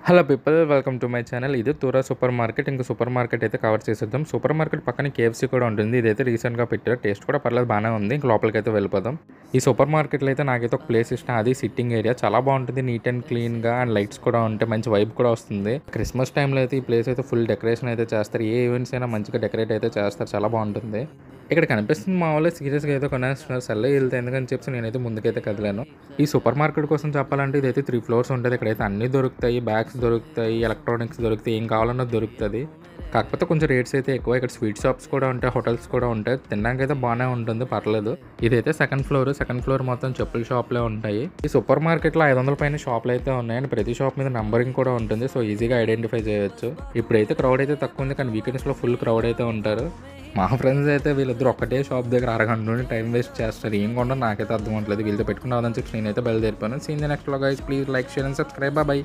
Hello people, welcome to my channel. ఇది తూరా super market. ఇంక super market అయితే cover చేసేద్దాం. సూపర్ మార్కెట్ పక్కన కేఎఫ్సీ కూడా ఉంటుంది. ఇదైతే రీసెంట్గా పెట్టారు. టేస్ట్ కూడా పర్లేదు, బాగానే ఉంది. ఇంక లోపలికి అయితే వెళ్ళిపోదాం. ఈ సూపర్ మార్కెట్లో అయితే నాకైతే ఒక ప్లేస్ ఇష్టం. అది సిట్టింగ్ ఏరియా చాలా బాగుంటుంది. నీట్ అండ్ క్లీన్గా అండ్ లైట్స్ కూడా ఉంటాయి. మంచి వైబ్ కూడా వస్తుంది. క్రిస్మస్ టైంలో అయితే ఈ ప్లేస్ అయితే ఫుల్ డెకరేషన్ అయితే చేస్తారు. ఏ ఈవెంట్స్ అయినా మంచిగా డెకరేట్ అయితే చేస్తారు. చాలా బాగుంటుంది. ఇక్కడ కనిపిస్తుంది మా వాళ్ళు సీరియస్గా అయితే కొనేస్తున్నారు. సెల్లో వెళ్తే ఎందుకని చెప్పి నేనైతే ముందుకైతే కదిలాను. ఈ సూపర్ మార్కెట్ కోసం చెప్పాలంటే ఇదైతే 3 ఫ్లోర్స్ ఉంటుంది. ఇక్కడైతే అన్నీ దొరుకుతాయి. బ్యాగ్స్ దొరుకుతాయి, ఎలక్ట్రానిక్స్ దొరుకుతాయి, ఏం కావాలన్నా దొరుకుతుంది. కాకపోతే కొంచెం రేట్స్ అయితే ఎక్కువ. ఇక్కడ స్వీట్ షాప్స్ కూడా ఉంటాయి, హోటల్స్ కూడా ఉంటాయి. తినడానికైతే బాగానే ఉంటుంది, పర్లేదు. ఇదైతే సెకండ్ ఫ్లోర్ మొత్తం చెప్పుల షాప్లే ఉంటాయి. ఈ సూపర్ మార్కెట్లో 500 పైన షాపులు అయితే ఉన్నాయి. అండ్ ప్రతి షాప్ మీద నంబరింగ్ కూడా ఉంటుంది. సో ఈజీగా ఐడెంటిఫై చేయొచ్చు. ఇప్పుడైతే క్రౌడ్ అయితే తక్కువ ఉంది, కానీ వీకెండ్స్లో ఫుల్ క్రౌడ్ అయితే ఉంటారు. మా ఫ్రెండ్స్ అయితే వీళ్ళిద్దరు ఒక్కటే షాప్ దగ్గర అరగంట నుండి టైం వేస్ట్ చేస్తారు. ఏం కొండ నాకైతే అర్థం అవ్వట్లేదు. వీళ్ళతో పెట్టుకున్నాదని చెప్పి నేనైతే బయలుదేరిపోయాను. See in the next vlog guys. Please like, share and subscribe. By.